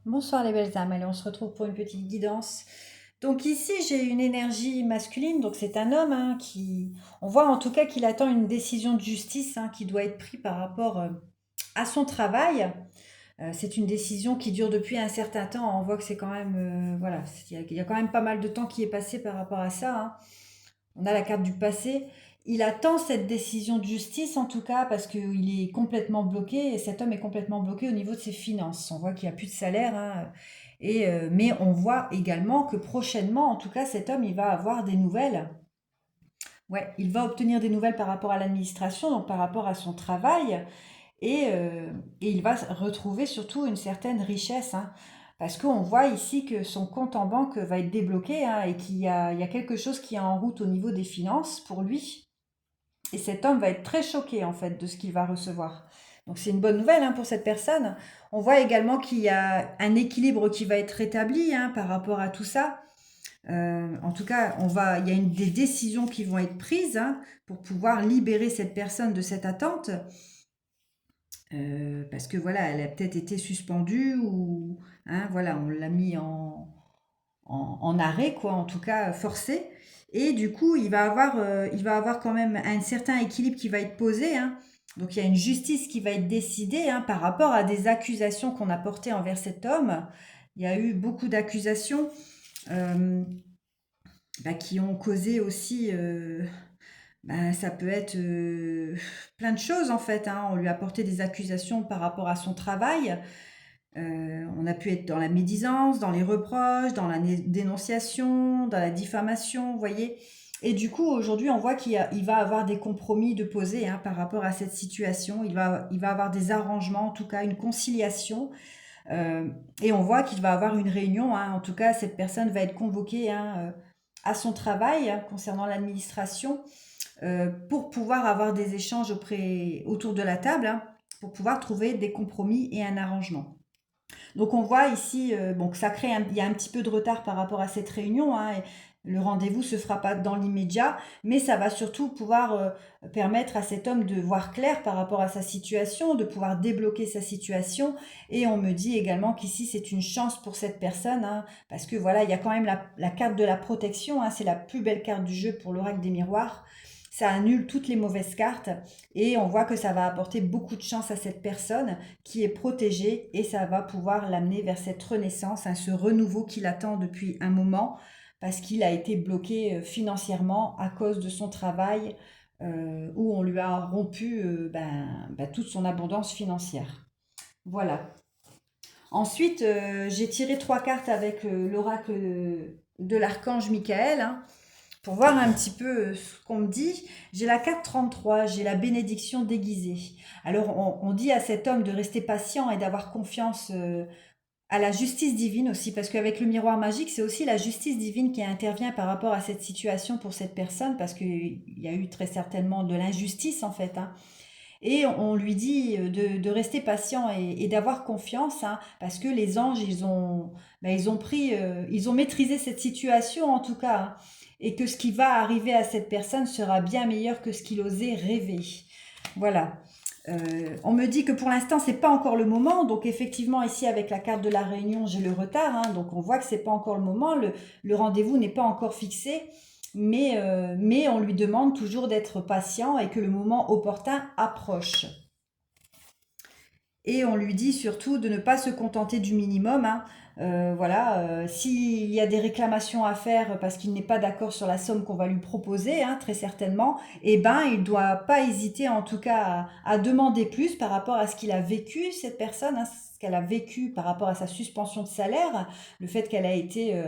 Bonsoir les belles âmes, allez on se retrouve pour une petite guidance. Donc ici j'ai une énergie masculine, donc c'est un homme qui... On voit en tout cas qu'il attend une décision de justice qui doit être prise par rapport à son travail. C'est une décision qui dure depuis un certain temps, on voit que c'est quand même... voilà, il y a quand même pas mal de temps qui est passé par rapport à ça. On a la carte du passé. Il attend cette décision de justice en tout cas parce qu'il est complètement bloqué et cet homme est complètement bloqué au niveau de ses finances. On voit qu'il n'y a plus de salaire. Mais on voit également que prochainement, en tout cas, cet homme, il va avoir des nouvelles. Ouais, il va obtenir des nouvelles par rapport à l'administration, donc par rapport à son travail. Et il va retrouver surtout une certaine richesse, parce qu'on voit ici que son compte en banque va être débloqué, et qu'il y a quelque chose qui est en route au niveau des finances pour lui. Et cet homme va être très choqué en fait de ce qu'il va recevoir. Donc c'est une bonne nouvelle pour cette personne. On voit également qu'il y a un équilibre qui va être rétabli par rapport à tout ça. En tout cas, il y a des décisions qui vont être prises pour pouvoir libérer cette personne de cette attente. Parce que voilà, elle a peut-être été suspendue ou voilà, on l'a mis en arrêt, quoi, en tout cas forcé. Et du coup, il va avoir quand même un certain équilibre qui va être posé. Donc il y a une justice qui va être décidée par rapport à des accusations qu'on a portées envers cet homme. Il y a eu beaucoup d'accusations euh, qui ont causé aussi, ça peut être plein de choses en fait. On lui a porté des accusations par rapport à son travail. On a pu être dans la médisance, dans les reproches, dans la dénonciation, dans la diffamation, vous voyez. Et du coup, aujourd'hui, on voit qu'il va avoir des compromis de poser par rapport à cette situation. Il va avoir des arrangements, en tout cas une conciliation. Et on voit qu'il va avoir une réunion. En tout cas, cette personne va être convoquée à son travail concernant l'administration pour pouvoir avoir des échanges autour de la table, pour pouvoir trouver des compromis et un arrangement. Donc on voit ici que il y a un petit peu de retard par rapport à cette réunion. Et le rendez-vous se fera pas dans l'immédiat, mais ça va surtout pouvoir permettre à cet homme de voir clair par rapport à sa situation, de pouvoir débloquer sa situation. Et on me dit également qu'ici c'est une chance pour cette personne, parce que voilà, il y a quand même la carte de la protection. C'est la plus belle carte du jeu pour l'oracle des miroirs. Ça annule toutes les mauvaises cartes et on voit que ça va apporter beaucoup de chance à cette personne qui est protégée et ça va pouvoir l'amener vers cette renaissance, ce renouveau qu'il attend depuis un moment parce qu'il a été bloqué financièrement à cause de son travail où on lui a rompu toute son abondance financière. Voilà. Ensuite, j'ai tiré 3 cartes avec l'oracle de l'archange Michael, pour voir un petit peu ce qu'on me dit. J'ai la carte 33, j'ai la bénédiction déguisée. Alors on dit à cet homme de rester patient et d'avoir confiance à la justice divine aussi, parce qu'avec le miroir magique, c'est aussi la justice divine qui intervient par rapport à cette situation pour cette personne, parce qu'il y a eu très certainement de l'injustice en fait. Et on lui dit de rester patient et d'avoir confiance, parce que les anges, ils ont maîtrisé cette situation en tout cas, et que ce qui va arriver à cette personne sera bien meilleur que ce qu'il osait rêver. Voilà. On me dit que pour l'instant c'est pas encore le moment, donc effectivement ici avec la carte de la réunion j'ai le retard, donc on voit que c'est pas encore le moment, le rendez-vous n'est pas encore fixé, mais on lui demande toujours d'être patient et que le moment opportun approche. Et on lui dit surtout de ne pas se contenter du minimum. Voilà, s'il y a des réclamations à faire parce qu'il n'est pas d'accord sur la somme qu'on va lui proposer, très certainement, il ne doit pas hésiter en tout cas à demander plus par rapport à ce qu'il a vécu, cette personne, ce qu'elle a vécu par rapport à sa suspension de salaire, le fait qu'elle a été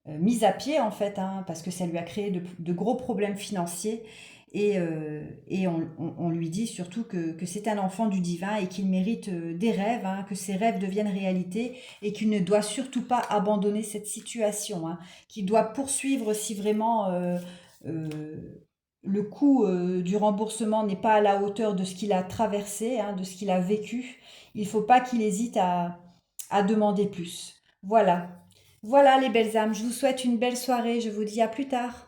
mise à pied en fait, parce que ça lui a créé de gros problèmes financiers. Et on lui dit surtout que c'est un enfant du divin et qu'il mérite des rêves, que ses rêves deviennent réalité et qu'il ne doit surtout pas abandonner cette situation, qu'il doit poursuivre si vraiment le coût du remboursement n'est pas à la hauteur de ce qu'il a traversé, de ce qu'il a vécu. Il ne faut pas qu'il hésite à demander plus. Voilà. Voilà les belles âmes, je vous souhaite une belle soirée, je vous dis à plus tard.